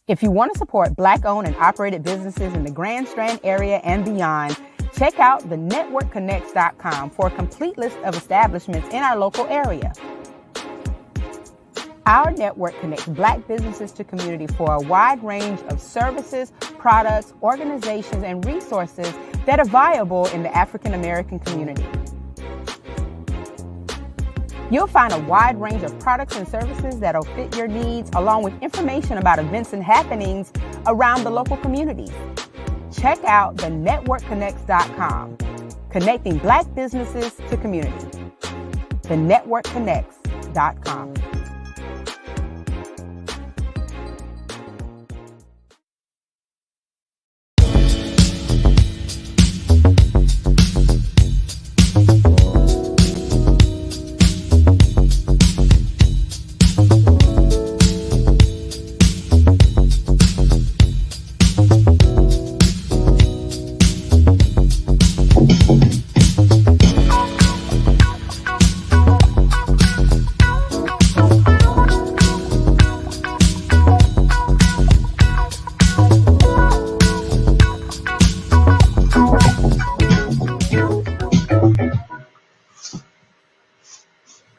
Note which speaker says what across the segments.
Speaker 1: If you want to support Black-owned and operated businesses in the Grand Strand area and beyond, check out thenetworkconnects.com for a complete list of establishments in our local area. Our network connects Black businesses to community for a wide range of services, products, organizations, and resources that are viable in the African American community. You'll find a wide range of products and services that'll fit your needs, along with information about events and happenings around the local communities. Check out thenetworkconnects.com, connecting Black businesses to community. Thenetworkconnects.com.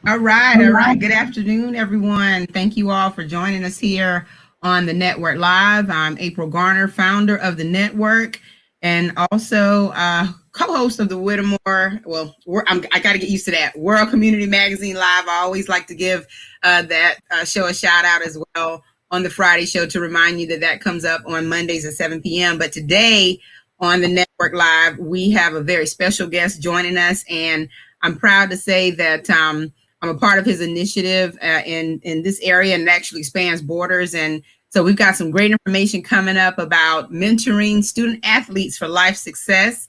Speaker 2: All right. Good afternoon, everyone. Thank you all for joining us here on the Network Live. I'm April Garner, founder of the network, and also co-host of the Whitmore. Well, I got to get used to that. World Community Magazine Live. I always like to give that show a shout out as well on the Friday show to remind you that that comes up on Mondays at 7 p.m. But today on the Network Live, we have a very special guest joining us, and I'm proud to say that I'm a part of his initiative in this area, and it actually spans borders. And so we've got some great information coming up about mentoring student athletes for life success.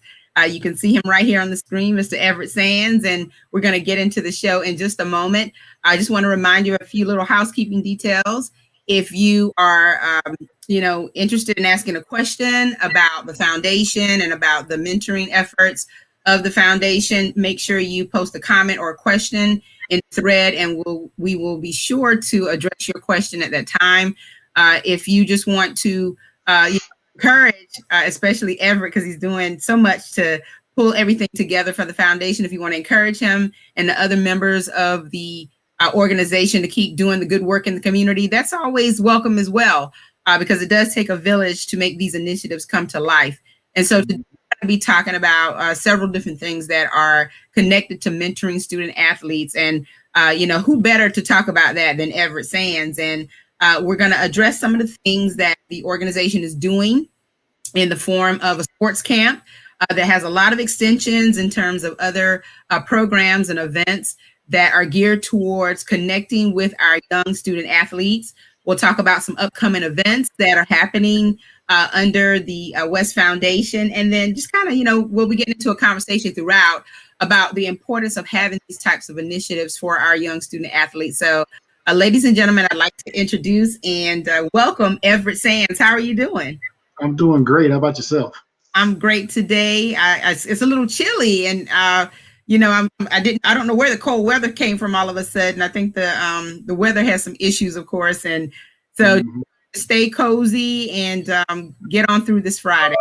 Speaker 2: You can see him right here on the screen, Mr. Everett Sands, and we're going to get into the show in just a moment. I just want to remind you of a few little housekeeping details. If you are, interested in asking a question about the foundation and about the mentoring efforts of the foundation, make sure you post a comment or a question in the thread, and we will be sure to address your question at that time. If you just want to encourage, especially Everett, because he's doing so much to pull everything together for the foundation. If you want to encourage him and the other members of the organization to keep doing the good work in the community, that's always welcome as well, because it does take a village to make these initiatives come to life. And so today we're going to be talking about several different things that are connected to mentoring student athletes. And, who better to talk about that than Everett Sands? And we're going to address some of the things that the organization is doing in the form of a sports camp that has a lot of extensions in terms of other programs and events that are geared towards connecting with our young student athletes. We'll talk about some upcoming events that are happening under the West Foundation. And then just kind of, we'll be getting into a conversation throughout about the importance of having these types of initiatives for our young student athletes. So ladies and gentlemen, I'd like to introduce and welcome Everett Sands. How are you doing?
Speaker 3: I'm doing great. How about yourself?
Speaker 2: I'm great today. It's a little chilly, and I don't know where the cold weather came from all of a sudden. I think the weather has some issues, of course, and so stay cozy and get on through this Friday.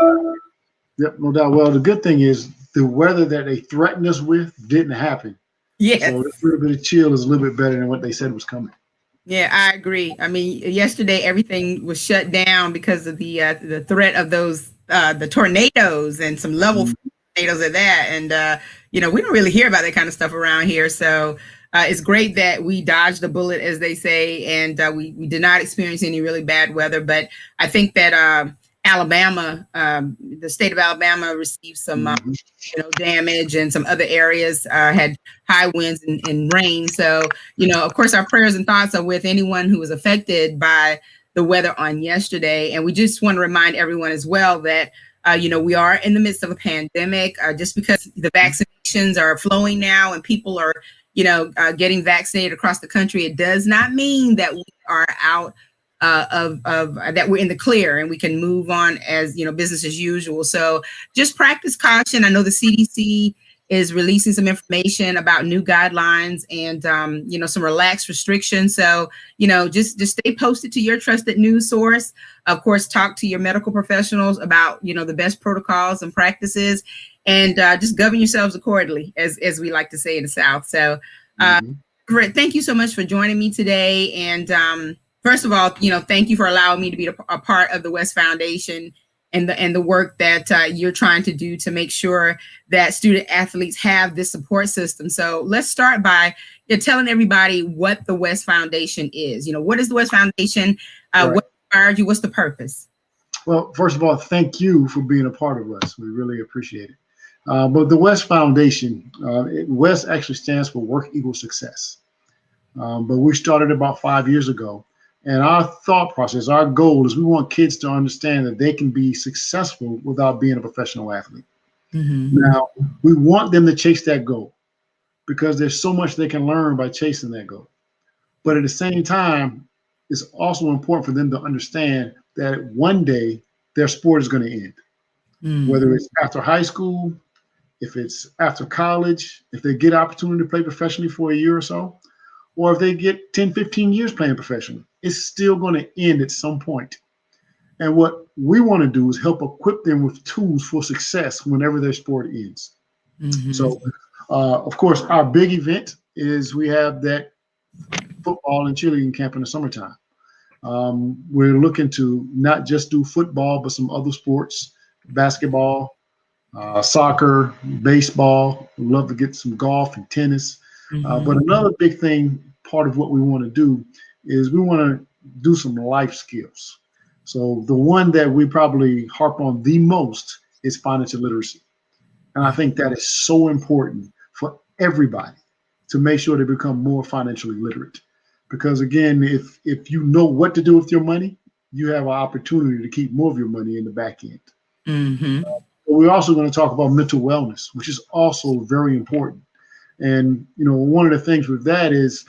Speaker 3: Yep, no doubt. Well, the good thing is the weather that they threatened us with didn't happen.
Speaker 2: Yeah.
Speaker 3: So a little bit of chill is a little bit better than what they said was coming.
Speaker 2: Yeah, I agree. I mean, yesterday everything was shut down because of the threat of those the tornadoes and some level tornadoes at that. And we don't really hear about that kind of stuff around here. So it's great that we dodged a bullet, as they say, and we did not experience any really bad weather. But I think that Alabama, the state of Alabama, received some damage, and some other areas had high winds and rain. So, of course, our prayers and thoughts are with anyone who was affected by the weather on yesterday. And we just want to remind everyone as well that, we are in the midst of a pandemic. Just because the vaccinations are flowing now and people are, getting vaccinated across the country, it does not mean that we are out that we're in the clear and we can move on as business as usual. So just practice caution. I know the CDC is releasing some information about new guidelines and, some relaxed restrictions. So, just stay posted to your trusted news source. Of course, talk to your medical professionals about, the best protocols and practices, and just govern yourselves accordingly, as we like to say in the South. So, Everett, thank you so much for joining me today. And first of all, thank you for allowing me to be a part of the West Foundation and the work that you're trying to do to make sure that student athletes have this support system. So let's start by telling everybody what the West Foundation is. What is the West Foundation? What inspired you? What's the purpose?
Speaker 3: Well, first of all, thank you for being a part of us. We really appreciate it. But the West Foundation, West actually stands for Work Equals Success. But we started about 5 years ago. And our thought process, our goal is we want kids to understand that they can be successful without being a professional athlete. Now, we want them to chase that goal because there's so much they can learn by chasing that goal. But at the same time, it's also important for them to understand that one day their sport is going to end. Whether it's after high school, if it's after college, if they get opportunity to play professionally for a year or so, or if they get 10, 15 years playing professionally, it's still going to end at some point. And what we want to do is help equip them with tools for success whenever their sport ends. So, of course, our big event is we have that football and cheerleading camp in the summertime. We're looking to not just do football, but some other sports, basketball, soccer, baseball. We'd love to get some golf and tennis. But another big thing, part of what we want to do is we want to do some life skills. So the one that we probably harp on the most is financial literacy. And I think that is so important for everybody to make sure they become more financially literate. Because again, if you know what to do with your money, you have an opportunity to keep more of your money in the back end. We're also going to talk about mental wellness, which is also very important. And, one of the things with that is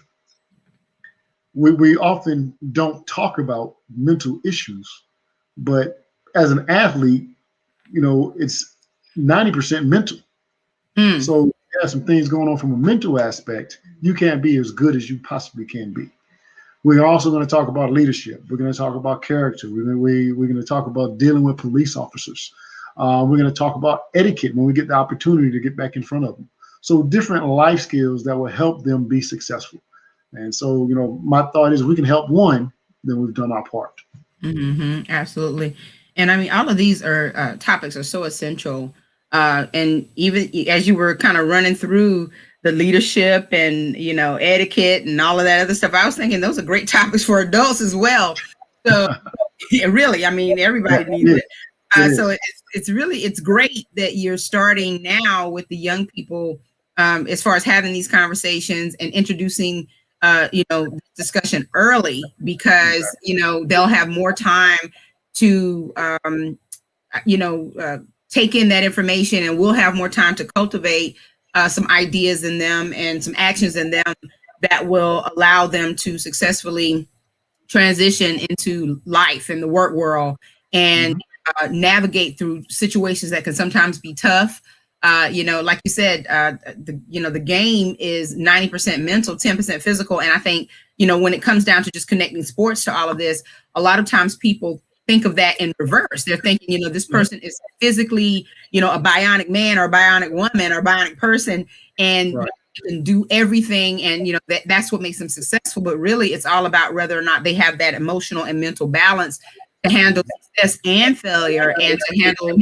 Speaker 3: we often don't talk about mental issues, but as an athlete, it's 90% mental. So you have some things going on from a mental aspect. You can't be as good as you possibly can be. We're also going to talk about leadership. We're going to talk about character. We're going to talk about dealing with police officers. We're going to talk about etiquette when we get the opportunity to get back in front of them. So different life skills that will help them be successful. And so, my thought is if we can help one, then we've done our part.
Speaker 2: Absolutely. And I mean, all of these are topics are so essential. And even as you were kind of running through the leadership and, etiquette and all of that other stuff, I was thinking those are great topics for adults as well. So really, I mean, everybody needs it. So it's great that you're starting now with the young people as far as having these conversations and introducing discussion early, because they'll have more time to take in that information, and we'll have more time to cultivate some ideas in them and some actions in them that will allow them to successfully transition into life in the work world and navigate through situations that can sometimes be tough. Like you said, the game is 90% mental, 10% physical. And I think, when it comes down to just connecting sports to all of this, a lot of times people think of that in reverse. They're thinking, this person is physically, a bionic man or a bionic woman or a bionic person, and can do everything. And, that's what makes them successful. But really, it's all about whether or not they have that emotional and mental balance to handle success and failure, and to handle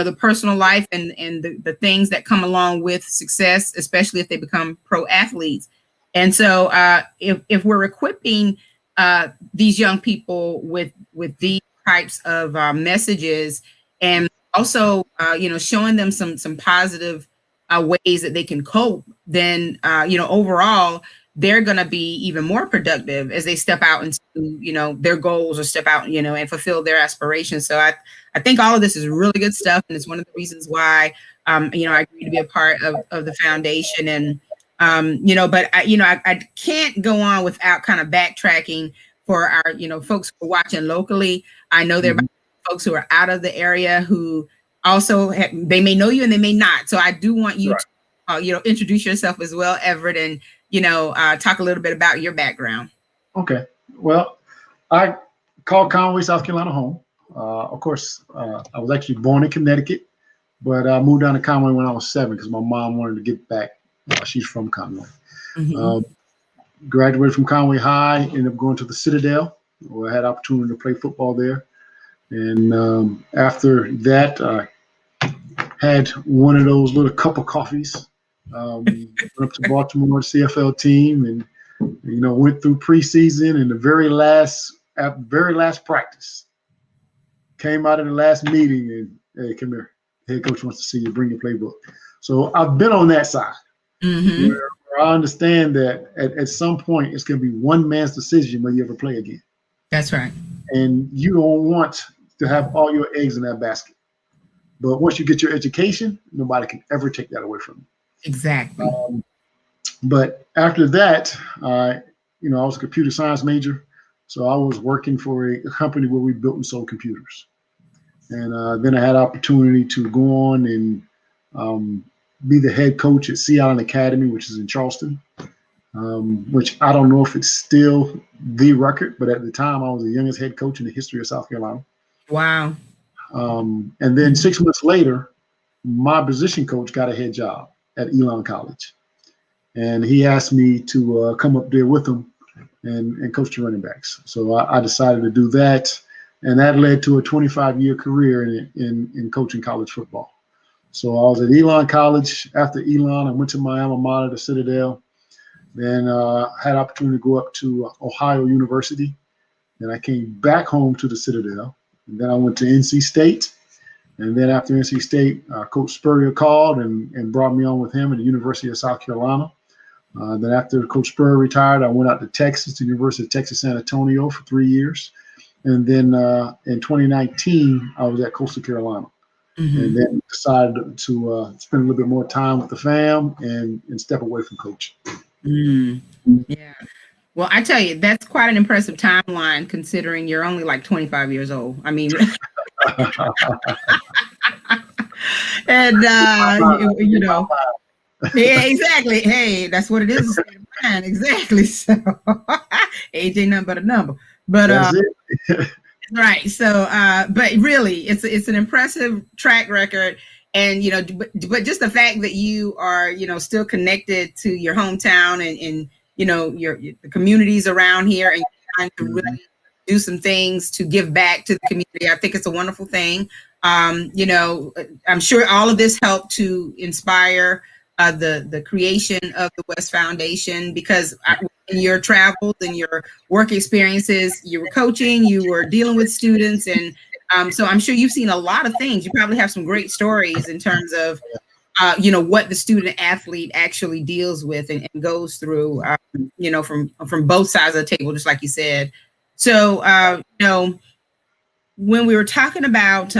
Speaker 2: the personal life and the things that come along with success, especially if they become pro athletes. And so if we're equipping these young people with these types of messages, and also showing them some positive ways that they can cope, then overall they're going to be even more productive as they step out into their goals, or step out and fulfill their aspirations. So I think all of this is really good stuff, and it's one of the reasons why I agreed to be a part of the foundation. And but I can't go on without kind of backtracking for our folks who are watching locally. I know there are folks who are out of the area who also they may know you and they may not. So I do want you to introduce yourself as well, Everett, and talk a little bit about your background.
Speaker 3: Okay. Well, I called Conway, South Carolina home. Of course, I was actually born in Connecticut, but I moved down to Conway when I was 7 because my mom wanted to get back. She's from Conway.
Speaker 2: Mm-hmm.
Speaker 3: Graduated from Conway High, ended up going to the Citadel, where I had opportunity to play football there. And after that, I had one of those little cup of coffees. Went up to Baltimore CFL team, and went through preseason, and the very last practice. Came out of the last meeting, and hey, come here. Head coach wants to see you. Bring your playbook. So I've been on that side.
Speaker 2: Mm-hmm.
Speaker 3: Where I understand that at some point it's going to be one man's decision whether you ever play again.
Speaker 2: That's right.
Speaker 3: And you don't want to have all your eggs in that basket. But once you get your education, nobody can ever take that away from you.
Speaker 2: Exactly.
Speaker 3: But after that, I was a computer science major. So I was working for a company where we built and sold computers. And then I had opportunity to go on and be the head coach at Sea Island Academy, which is in Charleston, which I don't know if it's still the record, but at the time I was the youngest head coach in the history of South Carolina.
Speaker 2: Wow.
Speaker 3: And then 6 months later, my position coach got a head job at Elon College. And he asked me to come up there with him and coach the running backs. So I decided to do that. And that led to a 25-year career in coaching college football. So I was at Elon College. After Elon, I went to my alma mater, the Citadel. Then had opportunity to go up to Ohio University. Then I came back home to the Citadel. And then I went to NC State. And then after NC State, Coach Spurrier called and brought me on with him at the University of South Carolina. Then after Coach Spurrier retired, I went out to Texas, to the University of Texas San Antonio for 3 years. And then in 2019, I was at Coastal Carolina. Mm-hmm. And then decided to spend a little bit more time with the fam and step away from coaching.
Speaker 2: Mm-hmm. Yeah. Well, I tell you, that's quite an impressive timeline considering you're only like 25 years old. I mean, and yeah, exactly. Hey, that's what it is. Exactly. So age ain't nothing but a number. But right. So but really it's an impressive track record. And but just the fact that you are, still connected to your hometown and the communities around here and trying to really do some things to give back to the community. I think it's a wonderful thing. I'm sure all of this helped to inspire the creation of the West Foundation, because in your travels and your work experiences, you were coaching, you were dealing with students, and so I'm sure you've seen a lot of things. You probably have some great stories in terms of what the student athlete actually deals with and goes through, from both sides of the table, just like you said. So when we were talking about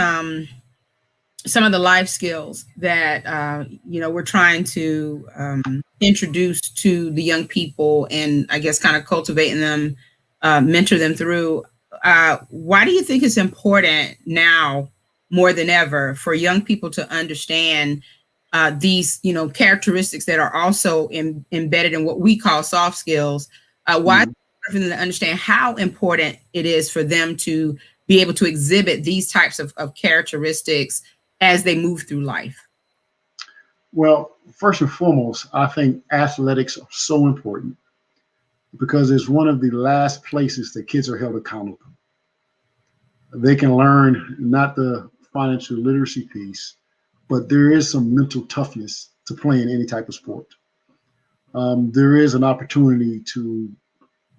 Speaker 2: some of the life skills that we're trying to introduce to the young people, and I guess kind of cultivating them, mentor them through. Why do you think it's important now more than ever for young people to understand these characteristics that are also embedded in what we call soft skills? Why is it important for them to understand how important it is for them to be able to exhibit these types of characteristics as they move through life?
Speaker 3: Well, first and foremost, I think athletics are so important because it's one of the last places that kids are held accountable. They can learn not the financial literacy piece, but there is some mental toughness to playing any type of sport. There is an opportunity to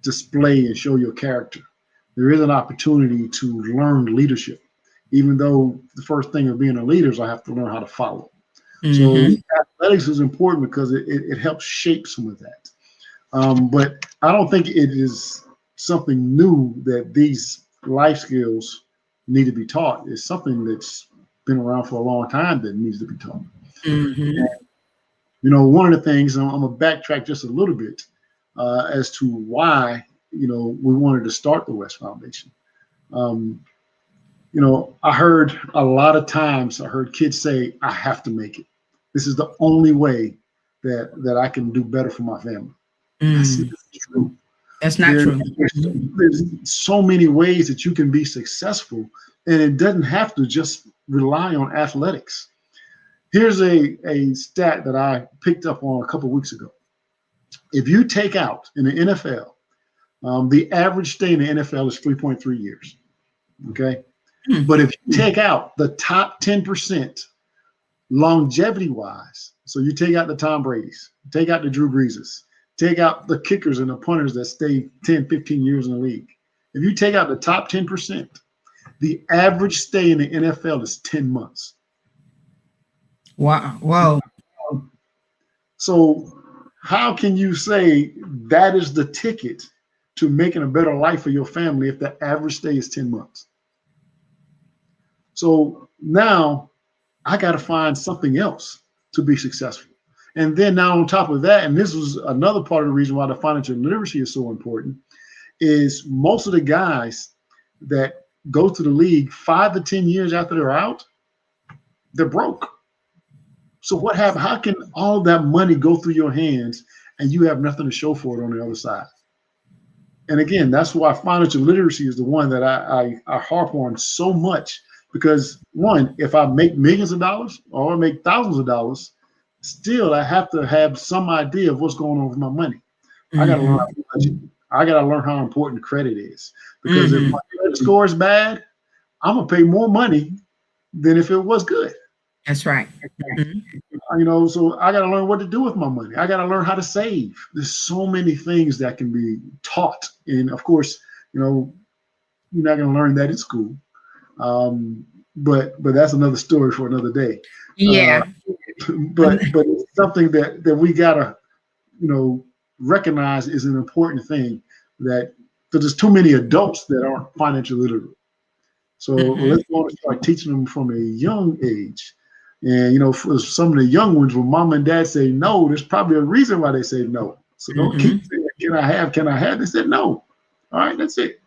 Speaker 3: display and show your character. There is an opportunity to learn leadership, even though the first thing of being a leader is I have to learn how to follow. Mm-hmm. So athletics is important because it helps shape some of that. But I don't think it is something new that these life skills need to be taught. It's something that's been around for a long time that needs to be taught. Mm-hmm. And, one of the things, I'm going to backtrack just a little bit as to why, we wanted to start the West Foundation. I heard a lot of times, kids say, I have to make it. This is the only way that I can do better for my family. That's true.
Speaker 2: That's not true.
Speaker 3: There's so many ways that you can be successful, and it doesn't have to just rely on athletics. Here's a stat that I picked up on a couple of weeks ago. If you take out in the NFL, the average stay in the NFL is 3.3 years. Okay. But if you take out the top 10% longevity wise, so you take out the Tom Brady's, take out the Drew Breeses, take out the kickers and the punters that stay 10, 15 years in the league. If you take out the top 10%, the average stay in the NFL is 10 months.
Speaker 2: Wow. Whoa.
Speaker 3: So how can you say that is the ticket to making a better life for your family if the average stay is 10 months? So now I got to find something else to be successful. And then now on top of that, and this was another part of the reason why the financial literacy is so important, is most of the guys that go to the league 5 to 10 years after they're out, they're broke. So what happened? How can all that money go through your hands and you have nothing to show for it on the other side? And again, that's why financial literacy is the one that I harp on so much, because one, if I make millions of dollars or I make thousands of dollars, still I have to have some idea of what's going on with my money. I got to learn how to budget. I got to learn how important credit is, because if my credit score is bad, I'm gonna pay more money than if it was good.
Speaker 2: That's right.
Speaker 3: You know, so I got to learn what to do with my money. I got to learn how to save. There's so many things that can be taught. And of course, you know, you're not going to learn that in school. But that's another story for another day.
Speaker 2: Yeah.
Speaker 3: But it's something that we got to, you know, recognize is an important thing, that because there's too many adults that aren't financially literate. So let's want to start teaching them from a young age. And, you know, for some of the young ones, when mom and dad say no, there's probably a reason why they say no. So don't keep saying, can I have? Can I have? They said no. All right, that's it.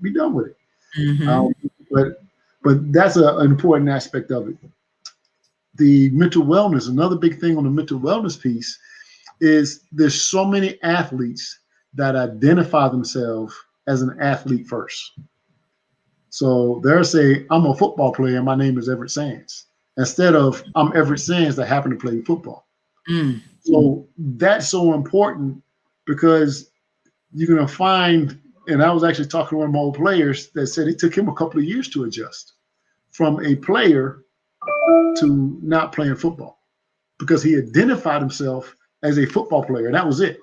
Speaker 3: Be done with it. But that's an important aspect of it. The mental wellness, another big thing on the mental wellness piece is there's so many athletes that identify themselves as an athlete first. So they'll say, I'm a football player and my name is Everett Sands, instead of I'm Everett Sands that happen to play football. So that's so important, because you're going to find, and I was actually talking to one of my old players that said it took him a couple of years to adjust from a player to not playing football, because he identified himself as a football player. And that was it.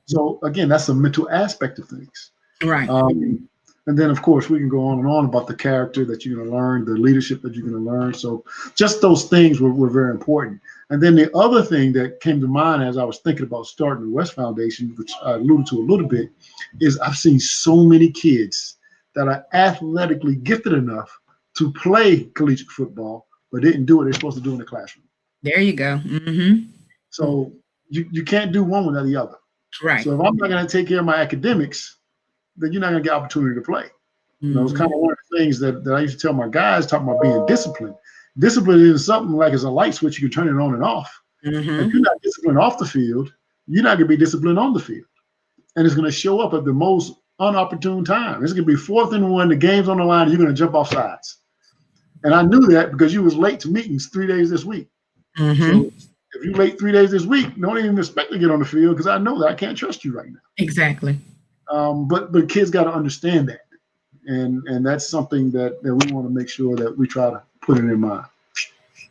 Speaker 3: So again, that's a mental aspect of things.
Speaker 2: Right.
Speaker 3: And then, of course, we can go on and on about the character that you're going to learn, the leadership that you're going to learn. So just those things were very important. And then the other thing that came to mind as I was thinking about starting the West Foundation, which I alluded to a little bit, is I've seen so many kids that are athletically gifted enough to play collegiate football, but didn't do what they're supposed to do in the classroom.
Speaker 2: There you go.
Speaker 3: So you can't do one without the other.
Speaker 2: Right.
Speaker 3: So if I'm not going to take care of my academics, then you're not going to get opportunity to play. You know, it's kind of one of the things that I used to tell my guys, talking about being disciplined. Discipline is something like it's a light switch. You can turn it on and off. If you're not disciplined off the field, you're not going to be disciplined on the field. And it's going to show up at the most unopportune time. It's going to be 4th and 1, the game's on the line, and you're going to jump off sides. And I knew that because you was late to meetings 3 days this week. So if you're late 3 days this week, don't even expect to get on the field, because I know that I can't trust you right now.
Speaker 2: Exactly.
Speaker 3: But kids got to understand that. And that's something that we want to make sure that we try to put in their mind.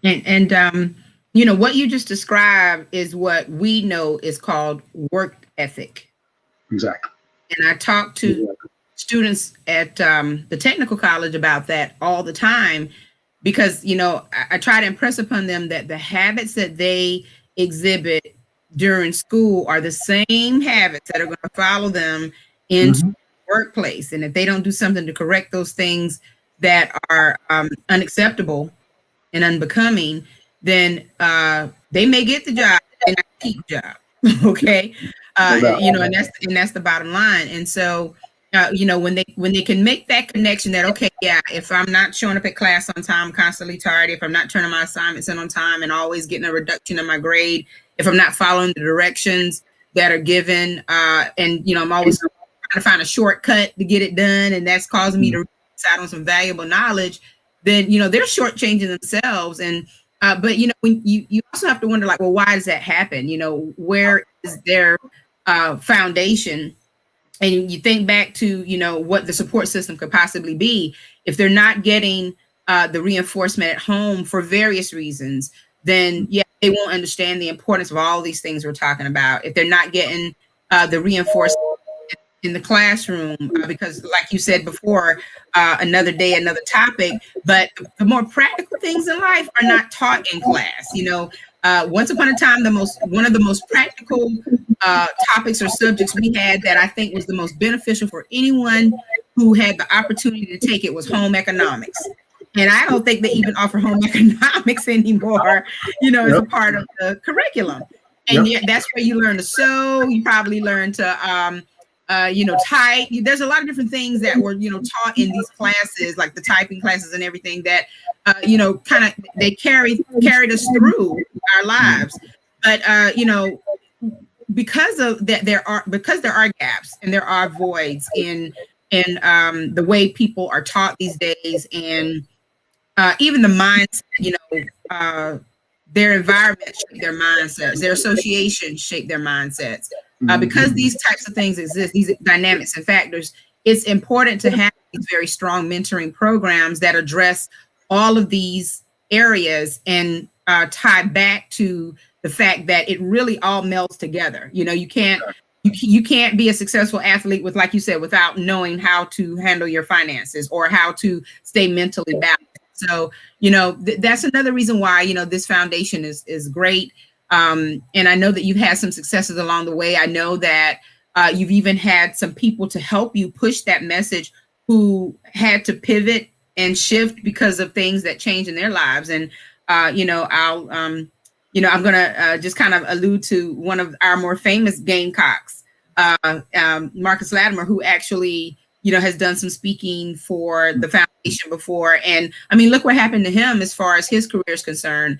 Speaker 2: And you know, what you just described is what we know is called work ethic.
Speaker 3: Exactly.
Speaker 2: And I talk to students at the technical college about that all the time, because, you know, I try to impress upon them that the habits that they exhibit during school are the same habits that are going to follow them into the workplace. And if they don't do something to correct those things that are unacceptable and unbecoming, then they may get the job and not keep the job. Okay. You know, and that's the bottom line. And so, you know, when they can make that connection that, okay, yeah, if I'm not showing up at class on time, constantly tardy, if I'm not turning my assignments in on time and always getting a reduction in my grade, if I'm not following the directions that are given, and I'm always trying to find a shortcut to get it done, and that's causing me to miss out on some valuable knowledge, then they're shortchanging themselves. And but when you also have to wonder, like, well, why does that happen? Where is their foundation? And you think back to what the support system could possibly be. If they're not getting the reinforcement at home for various reasons, then they won't understand the importance of all these things we're talking about. If they're not getting the reinforcement in the classroom, because like you said before, another day, another topic, but the more practical things in life are not taught in class. Once upon a time, one of the most practical topics or subjects we had that I think was the most beneficial for anyone who had the opportunity to take it was home economics. And I don't think they even offer home economics anymore, as a part of the curriculum. And yet that's where you learn to sew. You probably learn to, type. There's a lot of different things that were, taught in these classes, like the typing classes and everything that, kind of they carried us through our lives. But, because of that, there are gaps and there are voids in the way people are taught these days, and even the mindset, their environment shape their mindsets, their associations shape their mindsets. Because these types of things exist, these dynamics and factors, it's important to have these very strong mentoring programs that address all of these areas and tie back to the fact that it really all melds together. You can't be a successful athlete with, like you said, without knowing how to handle your finances or how to stay mentally balanced. So, that's another reason why, this foundation is great. And I know that you've had some successes along the way. I know that you've even had some people to help you push that message who had to pivot and shift because of things that changed in their lives. And, I'm going to just kind of allude to one of our more famous Gamecocks, Marcus Latimer, who actually, has done some speaking for the foundation before. And I mean, look what happened to him as far as his career is concerned.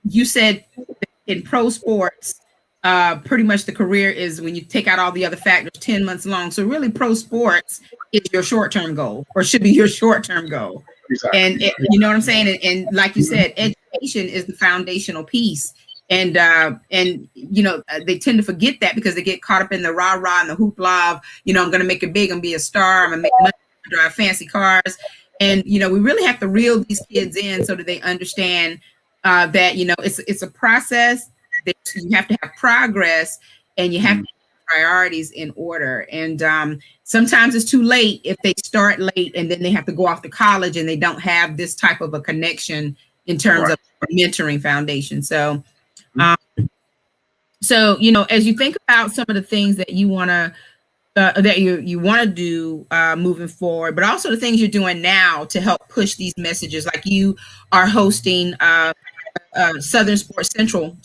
Speaker 2: You said in pro sports, pretty much the career is, when you take out all the other factors, 10 months long. So really pro sports is your short-term goal, or should be your short-term goal. Exactly. And you know what I'm saying? And like you said, education is the foundational piece. And they tend to forget that because they get caught up in the rah-rah and the hoopla of, I'm going to make it big and be a star. I'm going to make money, drive fancy cars. And, we really have to reel these kids in so that they understand that, it's a process. That you have to have progress, and you have to have priorities in order. And sometimes it's too late if they start late and then they have to go off to college and they don't have this type of a connection in terms of mentoring foundation. So, as you think about some of the things that you want to you want to do moving forward, but also the things you're doing now to help push these messages, like you are hosting Southern Sports Central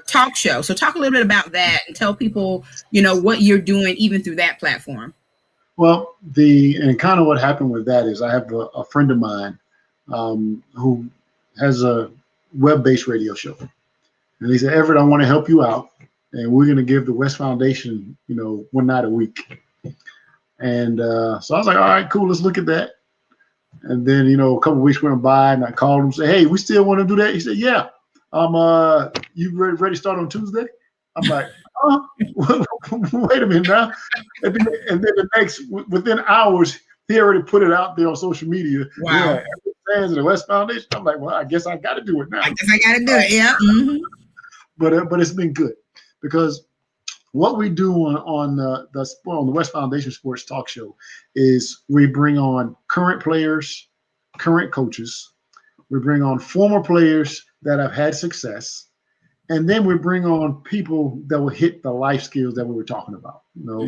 Speaker 2: talk show. So talk a little bit about that and tell people, what you're doing even through that platform.
Speaker 3: Well, and kind of what happened with that is I have a friend of mine who has a web-based radio show. And he said, Everett, I want to help you out. And we're going to give the West Foundation, one night a week. And so I was like, all right, cool, let's look at that. And then, a couple of weeks went by and I called him and said, hey, we still want to do that? He said, yeah. You ready to start on Tuesday? I'm like, wait a minute now. And then within hours, he already put it out there on social media.
Speaker 2: Wow.
Speaker 3: Yeah, Everett Sands and the West Foundation. I'm like, well, I guess I got to do it now.
Speaker 2: I guess I got to do it, yeah. Mm-hmm.
Speaker 3: But it's been good, because what we do on the West Foundation Sports Talk Show is we bring on current players, current coaches. We bring on former players that have had success. And then we bring on people that will hit the life skills that we were talking about,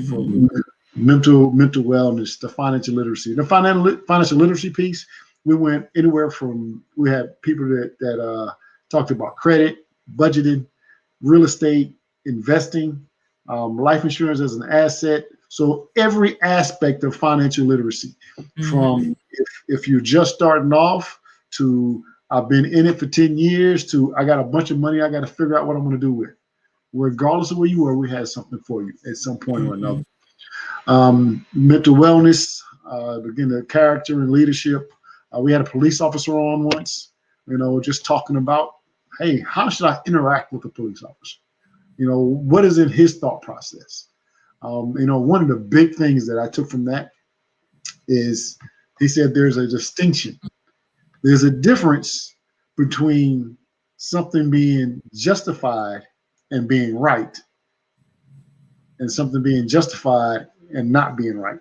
Speaker 3: from mental wellness to financial literacy. The financial literacy piece, we went anywhere from, we had people that talked about credit, budgeting, real estate, investing, life insurance as an asset. So every aspect of financial literacy, from if you're just starting off to I've been in it for 10 years to I got a bunch of money I got to figure out what I'm going to do with. Regardless of where you were, we had something for you at some point or another. Mental wellness, again, the character and leadership. We had a police officer on once, just talking about, hey, how should I interact with a police officer? What is in his thought process? One of the big things that I took from that is he said there's a distinction. There's a difference between something being justified and being right, and something being justified and not being right.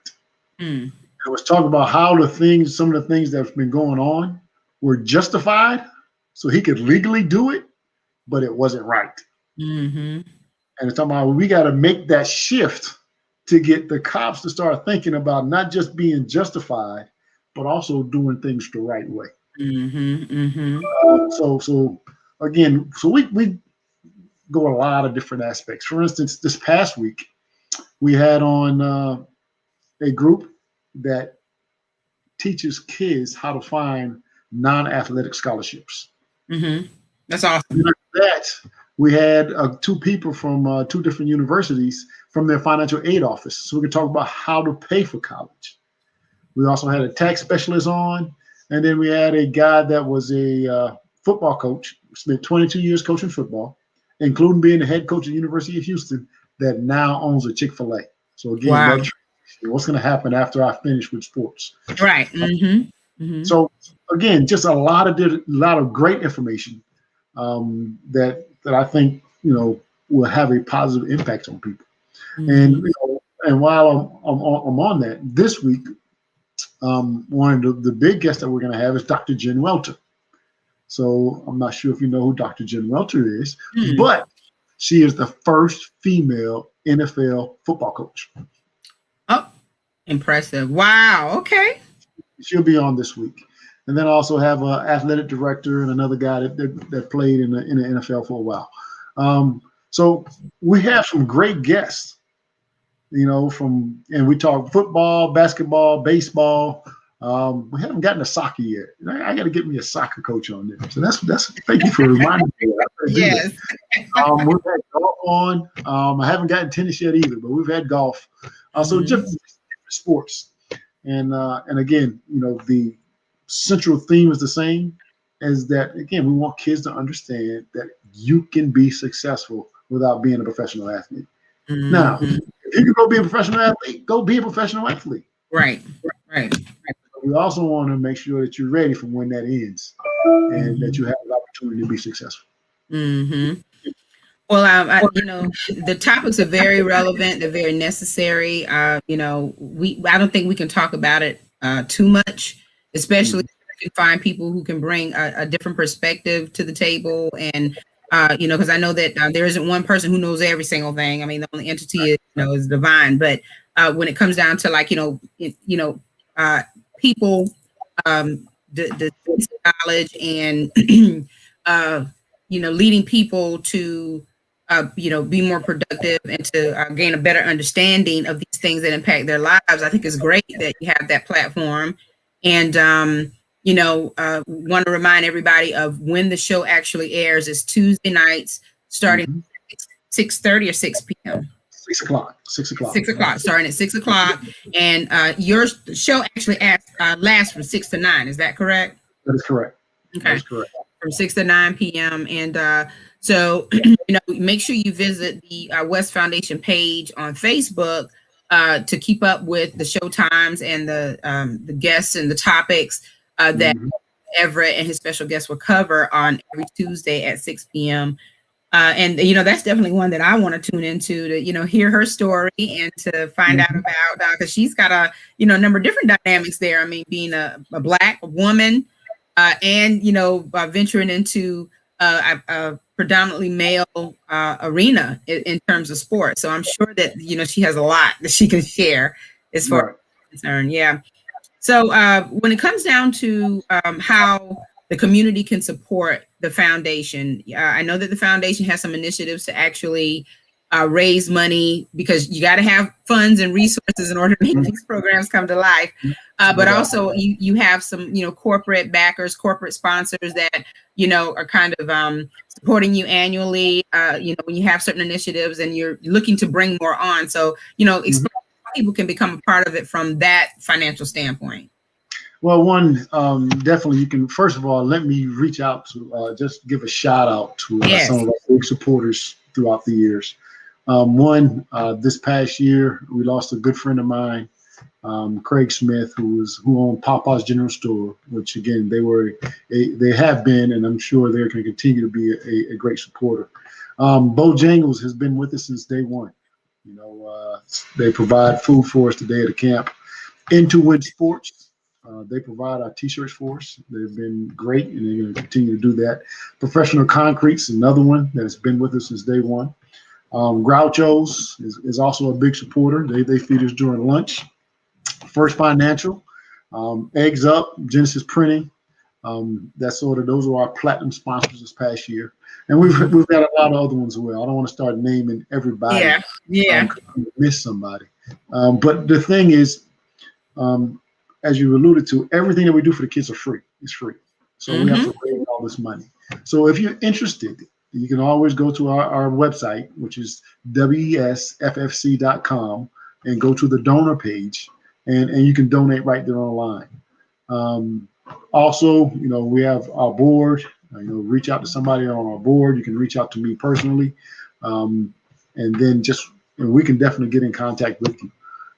Speaker 3: I was talking about how some of the things that's been going on were justified so he could legally do it, but it wasn't right. And it's talking about we got to make that shift to get the cops to start thinking about not just being justified, but also doing things the right way. So we go a lot of different aspects. For instance, this past week, we had on a group that teaches kids how to find non-athletic scholarships.
Speaker 2: That's awesome.
Speaker 3: After that, we had 2 people from 2 different universities from their financial aid office, so we could talk about how to pay for college. We also had a tax specialist on, and then we had a guy that was a football coach, spent 22 years coaching football, including being the head coach at the University of Houston, that now owns a Chick-fil-A. So again, what's going to happen after I finish with sports?
Speaker 2: Right.
Speaker 3: So again, just a lot of great information that I think will have a positive impact on people. And while I'm on that, this week, one of the big guests that we're going to have is Dr. Jen Welter. So I'm not sure if you know who Dr. Jen Welter is, but she is the first female NFL football coach.
Speaker 2: Oh, impressive. Wow. Okay.
Speaker 3: She'll be on this week. And then I also have an athletic director and another guy that played in the NFL for a while. So we have some great guests, and we talk football, basketball, baseball. We haven't gotten to soccer yet. I got to get me a soccer coach on there. So that's thank you for reminding me.
Speaker 2: Yes.
Speaker 3: We've had golf on. I haven't gotten tennis yet either, but we've had golf. So just different sports. And again, the central theme is the same, is that, again, we want kids to understand that you can be successful without being a professional athlete. Now, if you can go be a professional athlete, go be a professional athlete.
Speaker 2: Right.
Speaker 3: We also want to make sure that you're ready for when that ends and that you have the opportunity to be successful.
Speaker 2: Well, the topics are very relevant. They're very necessary. I don't think we can talk about it too much, especially if you can find people who can bring a different perspective to the table. And, because I know that there isn't one person who knows every single thing. I mean, the only entity is divine. But when it comes down to people, the knowledge and, leading people to, be more productive and to gain a better understanding of these things that impact their lives. I think it's great that you have that platform. And, want to remind everybody of when the show actually airs. It's Tuesday nights starting at 6:30 or 6 p.m.
Speaker 3: 6 o'clock. 6 o'clock.
Speaker 2: 6 o'clock, starting at 6 o'clock. And your show actually lasts from 6 to 9. Is that correct?
Speaker 3: That is correct.
Speaker 2: Okay.
Speaker 3: That is correct.
Speaker 2: From 6 to 9 p.m. And so, make sure you visit the West Foundation page on Facebook to keep up with the show times and the guests and the topics that Everett and his special guests will cover on every Tuesday at 6 p.m. And that's definitely one that I want to tune into to hear her story and to find out about, because she's got a number of different dynamics there. I mean, being a Black woman and venturing into a predominantly male arena in terms of sports. So I'm sure that she has a lot that she can share as far as concerned. Yeah. So when it comes down to how the community can support the foundation, I know that the foundation has some initiatives to actually raise money, because you got to have funds and resources in order to make these programs come to life. But also you have some, corporate backers, corporate sponsors that, are kind of supporting you annually, when you have certain initiatives and you're looking to bring more on. So, explain how people can become a part of it from that financial standpoint.
Speaker 3: Well, one, definitely you can, first of all, let me reach out to, just give a shout out to some of our big supporters throughout the years. One, this past year, we lost a good friend of mine, Craig Smith, who owned Papa's General Store, which again, they have been, and I'm sure they're going to continue to be a great supporter. Bojangles has been with us since day one. They provide food for us today at the camp. Into Win Sports, they provide our t-shirts for us. They've been great, and they're going to continue to do that. Professional Concrete's another one that has been with us since day one. Groucho's is also a big supporter. They feed us during lunch. First Financial, Eggs Up, Genesis Printing. Those are our platinum sponsors this past year. And we've got a lot of other ones as well. I don't want to start naming everybody. Yeah. Miss somebody. But the thing is, as you alluded to, everything that we do for the kids are free. It's free. So we have to raise all this money. So if you're interested, you can always go to our website, which is wesffc.com, and go to the donor page, and you can donate right there online. Also, we have our board. Reach out to somebody on our board. You can reach out to me personally, and then we can definitely get in contact with you,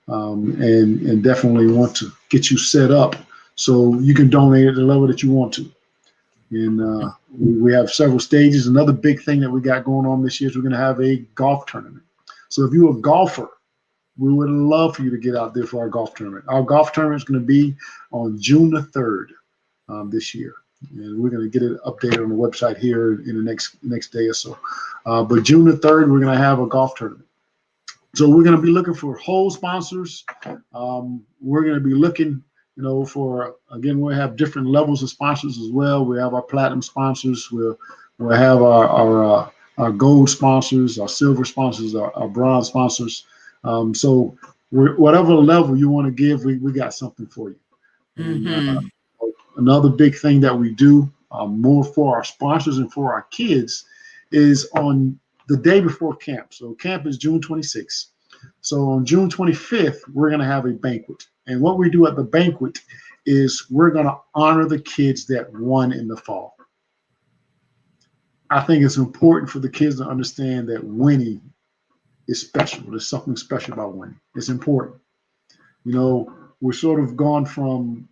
Speaker 3: and definitely want to get you set up so you can donate at the level that you want to. And we have several stages. Another big thing that we got going on this year is we're going to have a golf tournament. So if you're a golfer, we would love for you to get out there for our golf tournament. Our golf tournament is going to be on June the 3rd this year. And we're going to get it updated on the website here in the next day or so. But June the 3rd, we're going to have a golf tournament. So we're going to be looking for whole sponsors. We're going to be looking, we'll have different levels of sponsors as well. We have our platinum sponsors. We'll have our gold sponsors, our silver sponsors, our bronze sponsors. So whatever level you want to give, we got something for you. And, another big thing that we do more for our sponsors and for our kids is on the day before camp. So camp is June 26th. So on June 25th, we're going to have a banquet. And what we do at the banquet is we're going to honor the kids that won in the fall. I think it's important for the kids to understand that winning is special. There's something special about winning. It's important. We're sort of gone from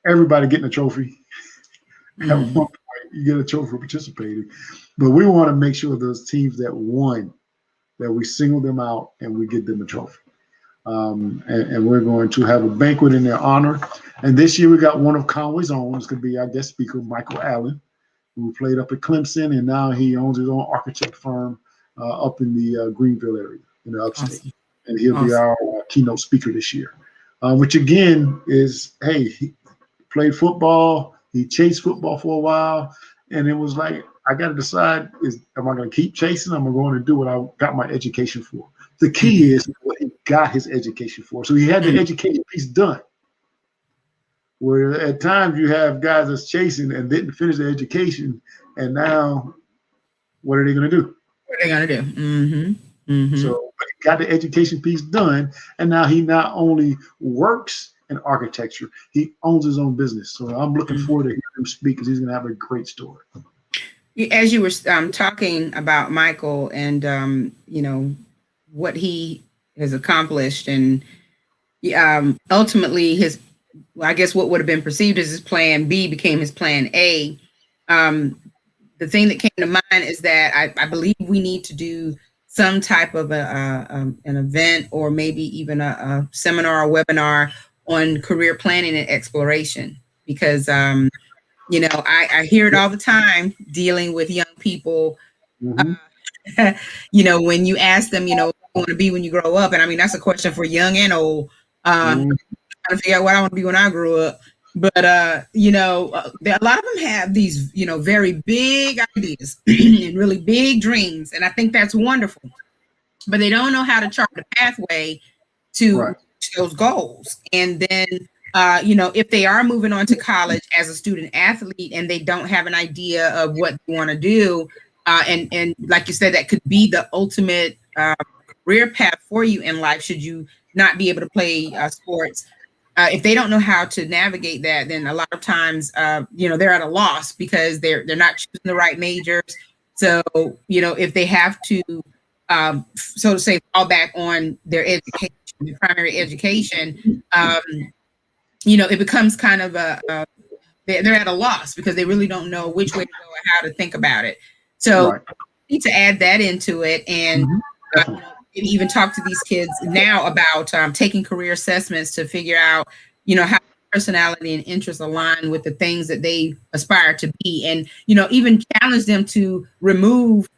Speaker 3: everybody getting a trophy. At one point, you get a trophy for participating. But we want to make sure those teams that won, that we single them out and we get them a trophy. And we're going to have a banquet in their honor. And this year we got one of Conway's own. It's going to be our guest speaker, Michael Allen, who played up at Clemson, and now he owns his own architect firm up in the Greenville area in the upstate. Awesome. And he'll be our keynote speaker this year, which again is, hey, he played football. He chased football for a while. And it was like, I got to decide, am I going to keep chasing? Am I going to do what I got my education for? The key is what he got his education for. So he had the education piece done. Where at times you have guys that's chasing and didn't finish their education, and now what are they going to do?
Speaker 2: What are they going to do?
Speaker 3: So he got the education piece done, and now he not only works in architecture, he owns his own business. So I'm looking forward to hearing him speak because he's going to have a great story.
Speaker 2: As you were talking about Michael and, what he has accomplished, and ultimately I guess what would have been perceived as his plan B became his plan A. The thing that came to mind is that I believe we need to do some type of an event, or maybe even a seminar or webinar on career planning and exploration, because I hear it all the time dealing with young people. When you ask them, what you want to be when you grow up, and I mean that's a question for young and old. Trying to figure out what I want to be when I grow up. But a lot of them have these, very big ideas and really big dreams, and I think that's wonderful. But they don't know how to chart the pathway to
Speaker 3: Right.
Speaker 2: reach those goals. And then, if they are moving on to college as a student athlete and they don't have an idea of what they want to do, and like you said, that could be the ultimate career path for you in life, should you not be able to play sports. If they don't know how to navigate that, then a lot of times, they're at a loss because they're not choosing the right majors. So, if they have to, so to say, fall back on their education, their primary education, it becomes kind of they're at a loss because they really don't know which way to go or how to think about it. So,
Speaker 3: Right.
Speaker 2: you need to add that into it, and even talk to these kids now about taking career assessments to figure out, how personality and interests align with the things that they aspire to be, and even challenge them to remove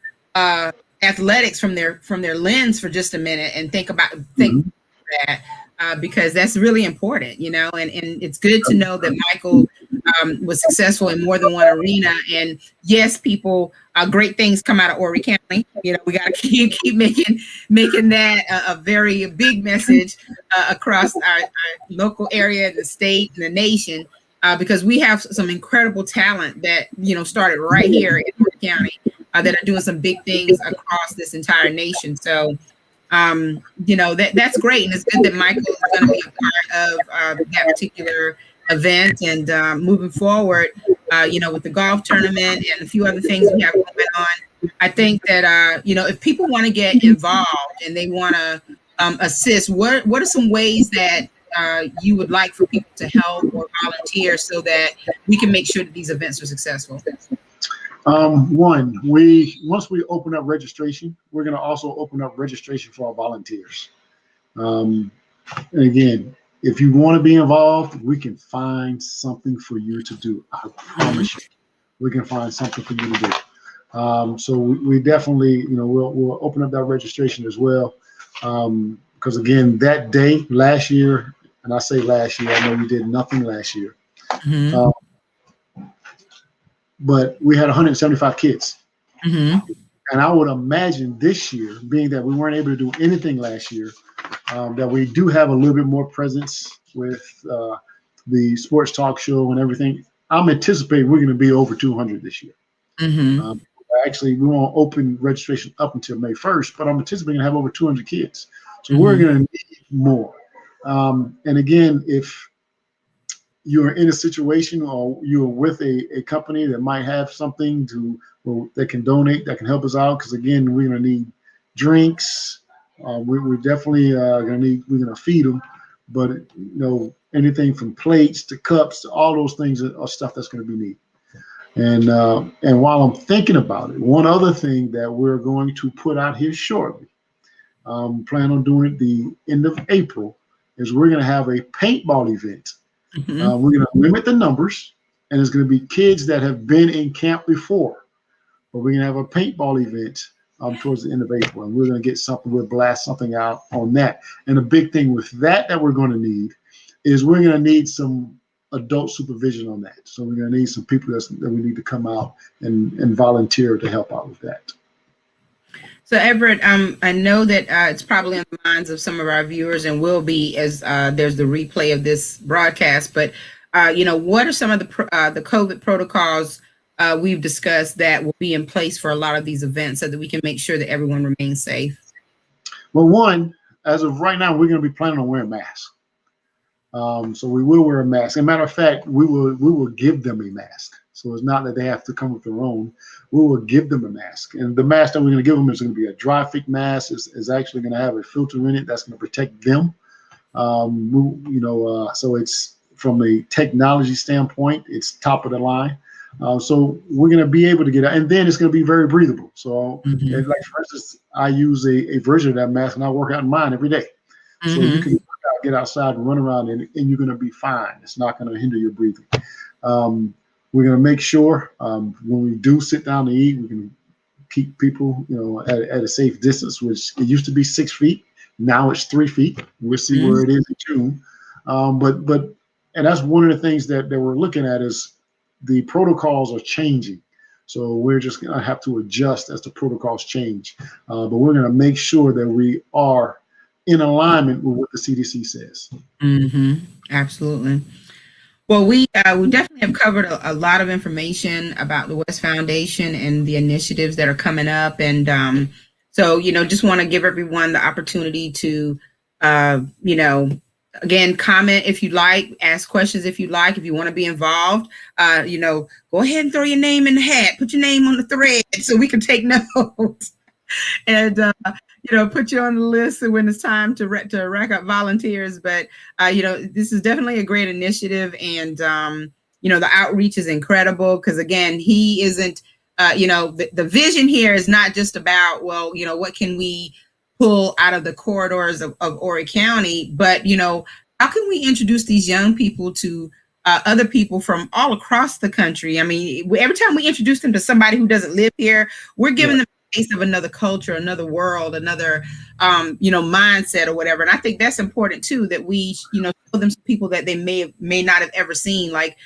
Speaker 2: athletics from their lens for just a minute and think that, because that's really important, and it's good to know that Michael was successful in more than one arena. And yes, people, great things come out of Horry County. We got to keep making that a very big message across our local area, the state, and the nation, because we have some incredible talent that started right here in Horry County, that are doing some big things across this entire nation. So that's great, and it's good that Michael is going to be a part of that particular event, and moving forward, with the golf tournament and a few other things we have going on. I think that if people want to get involved and they want to assist, what are some ways that you would like for people to help or volunteer so that we can make sure that these events are successful?
Speaker 3: Once we open up registration, we're going to also open up registration for our volunteers. And again, if you want to be involved, we can find something for you to do. I promise you, we can find something for you to do. So we definitely, we'll open up that registration as well. Because again, that day last year, and I say last year, I know we did nothing last year. But we had 175 kids. And I would imagine this year, being that we weren't able to do anything last year, that we do have a little bit more presence with the sports talk show and everything. I'm anticipating we're going to be over 200 this year. Actually, we won't open registration up until May 1st, but I'm anticipating to have over 200 kids. So we're going to need more. And again, if you're in a situation or you're with a company that might have something that can donate, that can help us out, because again, we're going to need drinks. We're definitely we're going to feed them, but anything from plates to cups to all those things are stuff that's going to be needed. And while I'm thinking about it, one other thing that we're going to put out here shortly, plan on doing it the end of April, is we're going to have a paintball event. We're going to limit the numbers, and it's going to be kids that have been in camp before. But we're going to have a paintball event towards the end of April, and we're going to get something. We'll blast something out on that. And the big thing with that we're going to need is we're going to need some adult supervision on that. So we're going to need some people that we need to come out and volunteer to help out with that.
Speaker 2: So Everett, I know that it's probably on the minds of some of our viewers and will be as there's the replay of this broadcast. But what are some of the COVID protocols we've discussed that will be in place for a lot of these events so that we can make sure that everyone remains safe?
Speaker 3: Well, one, as of right now, we're going to be planning on wearing masks. So we will wear a mask. As a matter of fact, we will give them a mask. So it's not that they have to come with their own. We will give them a mask. And the mask that we're going to give them is going to be a dry fit mask. Is actually going to have a filter in it that's going to protect them. So it's from a technology standpoint, it's top of the line. So we're going to be able to get out, and then it's going to be very breathable. So like for instance, I use a version of that mask and I work out in mine every day. So you can get outside and run around and you're going to be fine. It's not going to hinder your breathing. We're going to make sure when we do sit down to eat, we can keep people, at a safe distance, which it used to be 6 feet. Now it's 3 feet. We'll see where it is in June. But and that's one of the things that we're looking at is the protocols are changing. So we're just going to have to adjust as the protocols change. But we're going to make sure that we are in alignment with what the CDC says.
Speaker 2: Absolutely. Well, we definitely have covered a lot of information about the West Foundation and the initiatives that are coming up. And so, just want to give everyone the opportunity to, again, comment if you'd like, ask questions if you'd like, if you want to be involved, go ahead and throw your name in the hat, put your name on the thread so we can take notes and, put you on the list when it's time to rack up volunteers. But, this is definitely a great initiative. And, the outreach is incredible because, again, he isn't, the vision here is not just about, well, what can we pull out of the corridors of Horry County, but, how can we introduce these young people to other people from all across the country? I mean, every time we introduce them to somebody who doesn't live here, we're giving them a taste of another culture, another world, another, mindset or whatever. And I think that's important too, that we, show them some people that they may not have ever seen, like,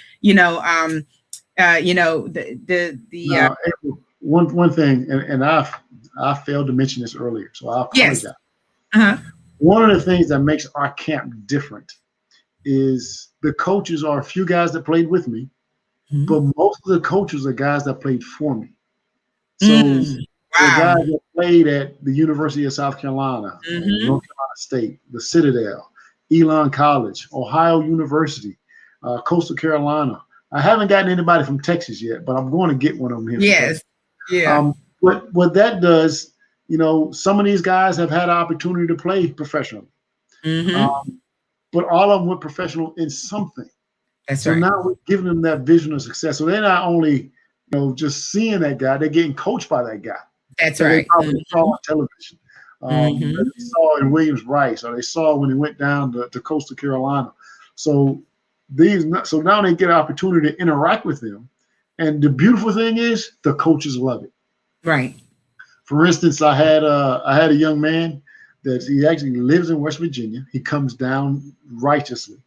Speaker 3: one thing, and I failed to mention this earlier, so I apologize.
Speaker 2: Yes.
Speaker 3: One of the things that makes our camp different is the coaches are a few guys that played with me, but most of the coaches are guys that played for me. So the guys that played at the University of South Carolina, North Carolina State, the Citadel, Elon College, Ohio University, Coastal Carolina. I haven't gotten anybody from Texas yet, but I'm going to get one of them here.
Speaker 2: Yes. Yeah.
Speaker 3: What that does, some of these guys have had an opportunity to play professionally, but all of them went professional in something.
Speaker 2: That's
Speaker 3: so
Speaker 2: right.
Speaker 3: Now we're giving them that vision of success. So they're not only, just seeing that guy, they're getting coached by that guy.
Speaker 2: That's right.
Speaker 3: They probably saw on television. They saw in Williams-Brice, or they saw when they went down to Coastal Carolina. So now they get an opportunity to interact with them. And the beautiful thing is the coaches love it.
Speaker 2: Right.
Speaker 3: For instance, I had a young man that he actually lives in West Virginia. He comes down righteously.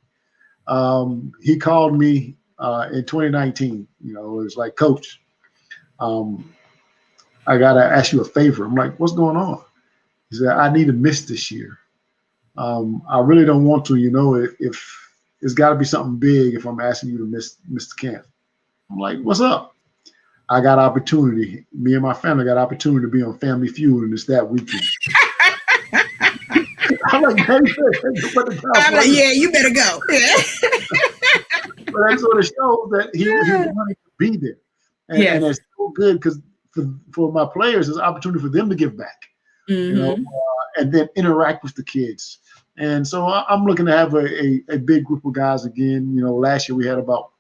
Speaker 3: He called me in 2019. It was like, Coach, I gotta ask you a favor. I'm like, what's going on? He said, I need to miss this year. I really don't want to. If it's got to be something big if I'm asking you to miss the camp. I'm like, what's up? I got opportunity. Me and my family got opportunity to be on Family Feud, and it's that weekend. I'm like,
Speaker 2: yeah, you better go.
Speaker 3: But that sort of shows that he wanted to be there. And it's so good because for my players, there's an opportunity for them to give back, and then interact with the kids. And so I'm looking to have a big group of guys again. Last year we had about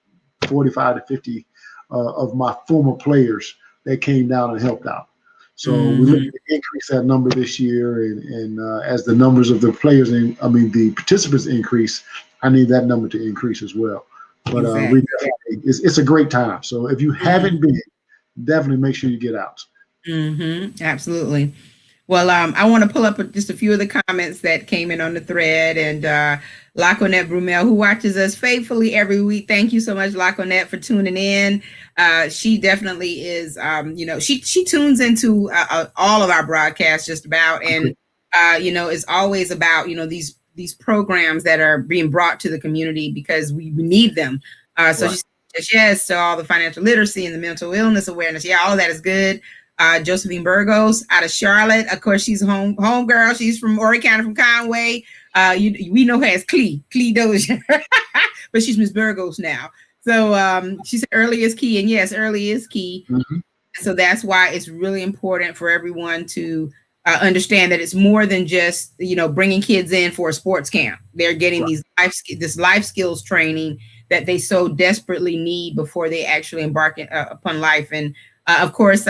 Speaker 3: 45 to 50 of my former players that came down and helped out. So we're looking to increase that number this year. And as the numbers of the players, the participants increase, I need that number to increase as well. But it's a great time. So if you haven't been, definitely make sure you get out.
Speaker 2: Absolutely. Well, I want to pull up just a few of the comments that came in on the thread. And Laconette Brumel, who watches us faithfully every week. Thank you so much, Laconette, for tuning in. She definitely is, she tunes into all of our broadcasts just about. And, it's always about, these programs that are being brought to the community because we need them. So she says yes to all the financial literacy and the mental illness awareness. Yeah, all of that is good. Josephine Burgos out of Charlotte. Of course, she's a home girl. She's from Horry County, from Conway. We know her as Clee Dozier, but she's Miss Burgos now. So she said early is key, and yes, early is key. So that's why it's really important for everyone to understand that it's more than just bringing kids in for a sports camp. They're getting this life skills training that they so desperately need before they actually embark upon life. And of course,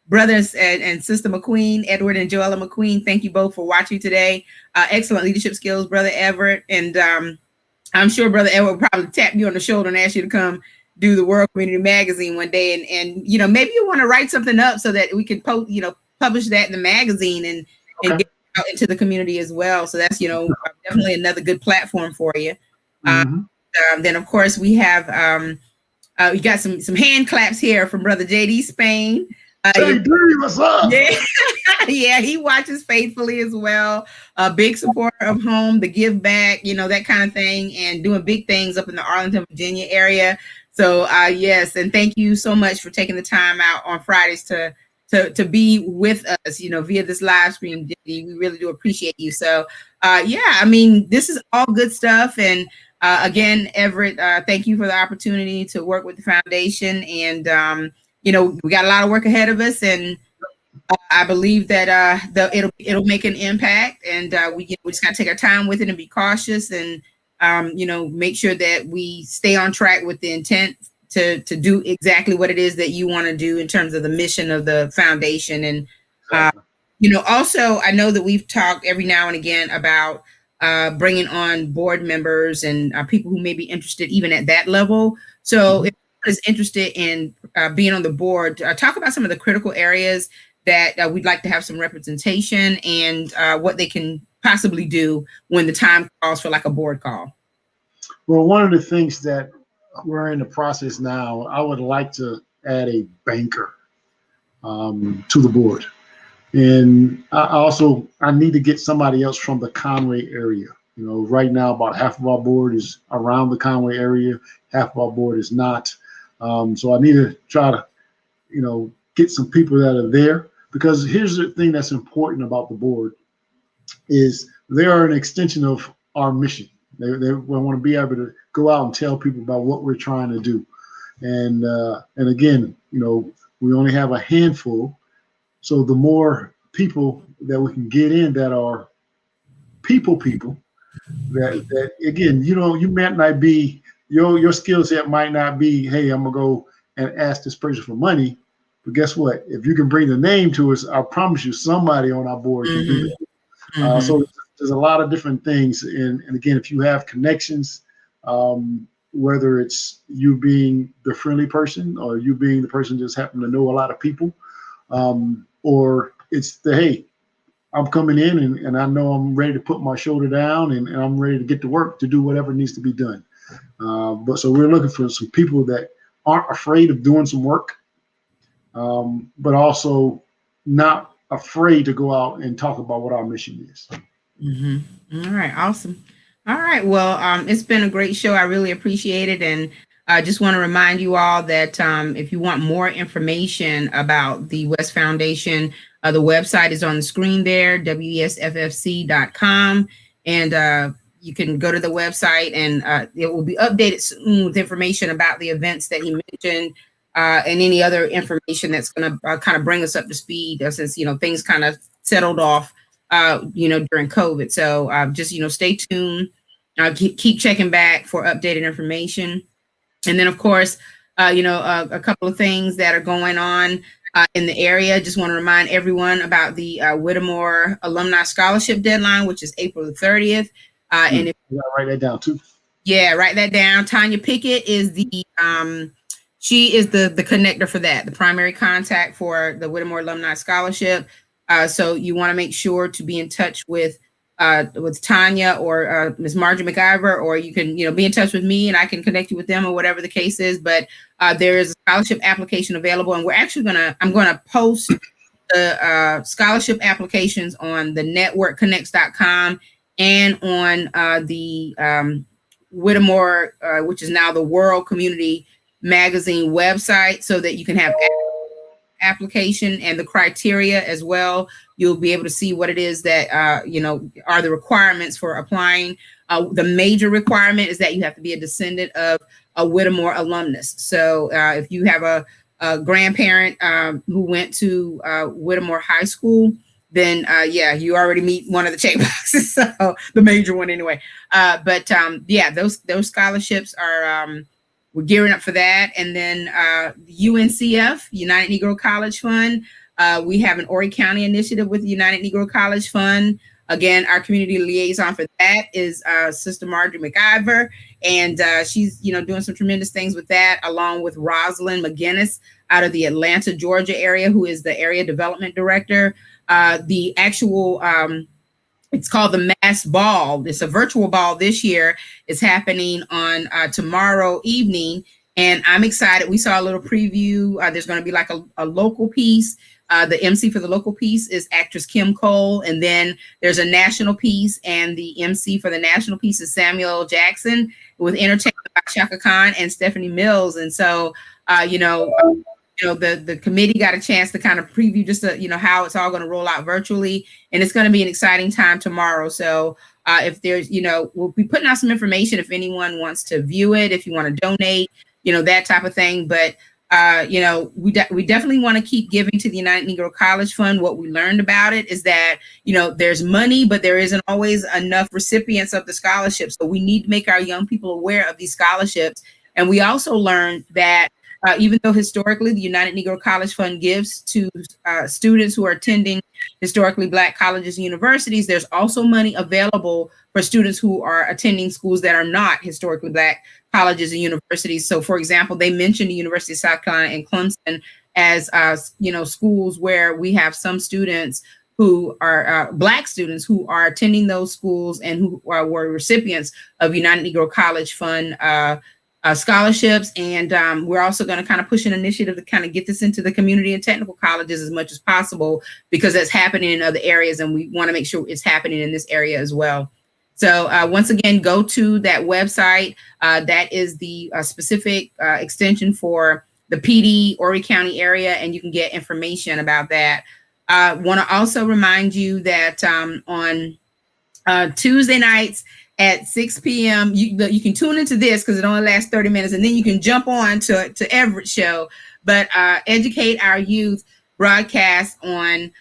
Speaker 2: brothers and Sister McQueen, Edward and Joella McQueen, thank you both for watching today. Excellent leadership skills, Brother Everett. And I'm sure Brother Edward will probably tap you on the shoulder and ask you to come do the World Community Magazine one day. And maybe you want to write something up so that we can publish that in the magazine and get out into the community as well. So that's, definitely another good platform for you. Then of course we have we got some hand claps here from Brother JD Spain.
Speaker 3: JD, what's up?
Speaker 2: Yeah, yeah, he watches faithfully as well. A big supporter of home, the give back, that kind of thing, and doing big things up in the Arlington, Virginia area. So yes, and thank you so much for taking the time out on Fridays to be with us, via this live stream. We really do appreciate you. So yeah, I mean, this is all good stuff. And again, Everett, thank you for the opportunity to work with the foundation. And we got a lot of work ahead of us, and I believe that it'll make an impact. And we just got to take our time with it and be cautious, and make sure that we stay on track with the intent to do exactly what it is that you want to do in terms of the mission of the foundation. And also, I know that we've talked every now and again about bringing on board members and people who may be interested even at that level. So if anyone is interested in being on the board, talk about some of the critical areas that we'd like to have some representation, and what they can possibly do when the time calls for like a board call.
Speaker 3: Well, one of the things that we're in the process now, I would like to add a banker to the board. And I need to get somebody else from the Conway area. Right now about half of our board is around the Conway area, half of our board is not. So I need to try to, get some people that are there, because here's the thing that's important about the board is they are an extension of our mission. They want to be able to go out and tell people about what we're trying to do. And again, we only have a handful. So the more people that we can get in that are people, that again, you might not be, your skill set might not be, hey, I'm gonna go and ask this person for money. But guess what? If you can bring the name to us, I promise you somebody on our board can do it. So there's a lot of different things. And again, if you have connections, whether it's you being the friendly person or you being the person just happen to know a lot of people, or it's hey, I'm coming in and I know I'm ready to put my shoulder down and I'm ready to get to work to do whatever needs to be done. But so we're looking for some people that aren't afraid of doing some work, but also not afraid to go out and talk about what our mission is.
Speaker 2: All right, awesome. All right, well, it's been a great show. I really appreciate it. And I just want to remind you all that if you want more information about the West Foundation, the website is on the screen there, wesffc.com. And you can go to the website, and it will be updated soon with information about the events that he mentioned, and any other information that's going to kind of bring us up to speed, since, things kind of settled off, during COVID. So just, stay tuned. Keep checking back for updated information. And then, of course, a couple of things that are going on in the area. Just want to remind everyone about the Whitmore Alumni Scholarship Deadline, which is April the 30th. And if
Speaker 3: you gotta write that down too.
Speaker 2: Yeah, write that down. Tanya Pickett is she is the connector for that, the primary contact for the Whitmore Alumni Scholarship. So you want to make sure to be in touch with Tanya or Ms. Marjorie McIver, or you can, be in touch with me and I can connect you with them or whatever the case is. But there is a scholarship application available, and I'm going to post the scholarship applications on the networkconnects.com and on the Whitmore, which is now the World Community Magazine website, so that you can have application and the criteria as well. You'll be able to see what it is that are the requirements for applying. The major requirement is that you have to be a descendant of a Whitmore alumnus. So if you have a grandparent who went to Whitmore High School, then you already meet one of the check boxes, so the major one anyway. But those scholarships are we're gearing up for that. And then UNCF, United Negro College Fund. We have an Horry County initiative with the United Negro College Fund. Again, our community liaison for that is Sister Marjorie McIver, and she's doing some tremendous things with that, along with Rosalind McGinnis out of the Atlanta, Georgia area, who is the area development director. The actual It's called the Mass Ball. It's a virtual ball this year. It's happening on tomorrow evening, and I'm excited. We saw a little preview. There's going to be like a local piece. The MC for the local piece is actress Kim Cole, and then there's a national piece, and the MC for the national piece is Samuel Jackson, with entertainment by Shaka Khan and Stephanie Mills. And so, the committee got a chance to kind of preview just how it's all going to roll out virtually, and it's going to be an exciting time tomorrow. So if there's, we'll be putting out some information if anyone wants to view it, if you want to donate, that type of thing. But we definitely want to keep giving to the United Negro College Fund. What we learned about it is that, there's money, but there isn't always enough recipients of the scholarships. So we need to make our young people aware of these scholarships. And we also learned that even though historically the United Negro College Fund gives to students who are attending historically Black colleges and universities, there's also money available for students who are attending schools that are not historically Black colleges and universities. So, for example, they mentioned the University of South Carolina and Clemson as schools where we have some students who are Black students who are attending those schools and who were recipients of United Negro College Fund scholarships. And we're also going to kind of push an initiative to kind of get this into the community and technical colleges as much as possible, because that's happening in other areas, and we want to make sure it's happening in this area as well. So once again, go to that website. That is the specific extension for the PD Horry County area, and you can get information about that. I want to also remind you that on Tuesday nights at 6 p.m. You can tune into this because it only lasts 30 minutes, and then you can jump on to Everett show. But Educate Our Youth broadcast on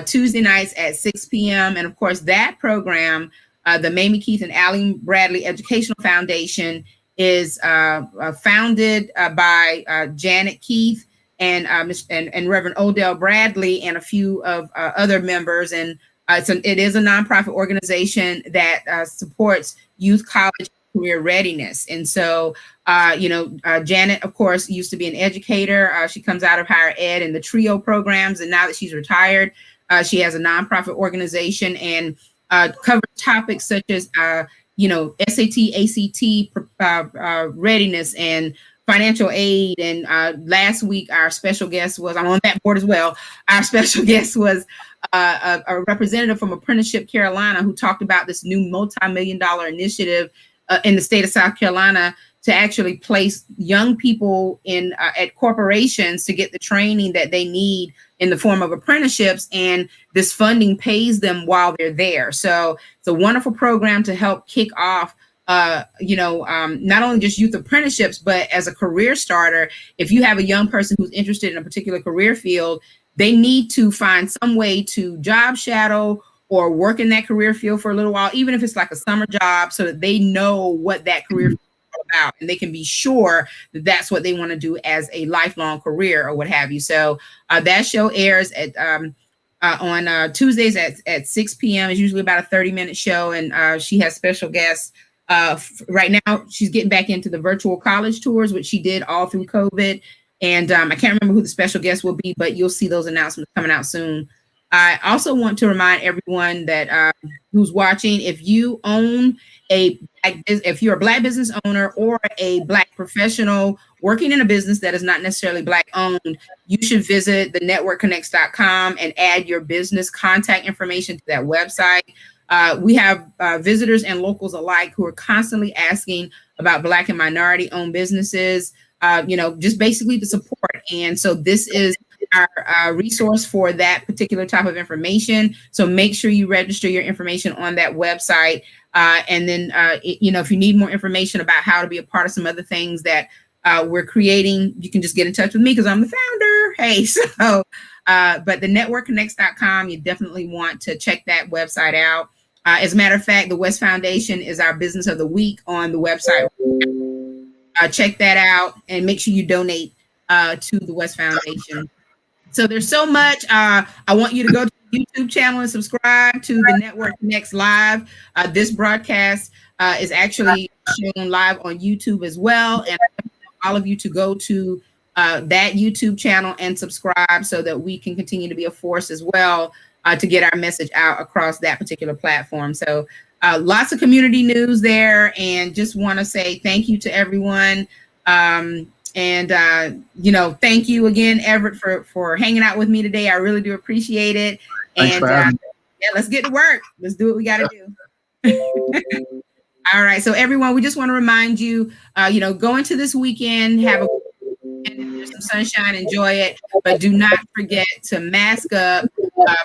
Speaker 2: Tuesday nights at 6 p.m. And of course, that program, the Mamie Keith and Allie Bradley Educational Foundation, is founded by Janet Keith and Reverend Odell Bradley and a few of other members. And it is a nonprofit organization that supports youth college career readiness. And so, Janet, of course, used to be an educator. She comes out of higher ed and the TRIO programs. And now that she's retired, she has a nonprofit organization and covers topics such as, SAT, ACT readiness and financial aid. And last week, our special guest was, I'm on that board as well. Our special guest was a representative from Apprenticeship Carolina, who talked about this new multi-million-dollar initiative in the state of South Carolina to actually place young people in at corporations to get the training that they need in the form of apprenticeships, and this funding pays them while they're there. So it's a wonderful program to help kick off not only just youth apprenticeships, but as a career starter. If you have a young person who's interested in a particular career field, they need to find some way to job shadow or work in that career field for a little while, even if it's like a summer job, so that they know what that career field is all about, and they can be sure that that's what they want to do as a lifelong career or what have you. So that show airs at on Tuesdays at 6 p.m. It's usually about a 30-minute show, and she has special guests. Right now, she's getting back into the virtual college tours, which she did all through COVID. And I can't remember who the special guest will be, but you'll see those announcements coming out soon. I also want to remind everyone that who's watching, if you own if you're a Black business owner or a Black professional working in a business that is not necessarily Black owned, you should visit the networkconnects.com and add your business contact information to that website. We have visitors and locals alike who are constantly asking about Black and minority owned businesses, just basically the support. And so this is our resource for that particular type of information. So make sure you register your information on that website. And then, if you need more information about how to be a part of some other things that we're creating, you can just get in touch with me because I'm the founder. Hey, so, but the networkconnects.com, you definitely want to check that website out. As a matter of fact, the West Foundation is our business of the week on the website. Check that out and make sure you donate to the West Foundation. So there's so much. I want you to go to the YouTube channel and subscribe to the Network Connects Live. This broadcast is actually shown live on YouTube as well. And I want all of you to go to that YouTube channel and subscribe so that we can continue to be a force as well. to get our message out across that particular platform. So lots of community news there, and just want to say thank you to everyone. Thank you again, Everett, for hanging out with me today. I really do appreciate it.
Speaker 3: Thanks for having me.
Speaker 2: Yeah, let's get to work. Let's do what we got to do. All right. So everyone, we just want to remind you, go into this weekend, have some sunshine, enjoy it, but do not forget to mask up,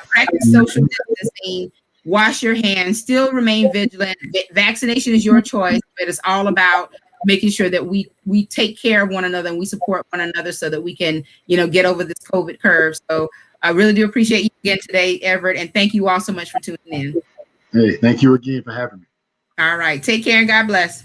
Speaker 2: practice social distancing, wash your hands, still remain vigilant. Vaccination is your choice, but it's all about making sure that we take care of one another and we support one another so that we can, get over this COVID curve. So I really do appreciate you again today, Everett, and thank you all so much for tuning in.
Speaker 3: Hey, thank you again for having me.
Speaker 2: All right. Take care and God bless.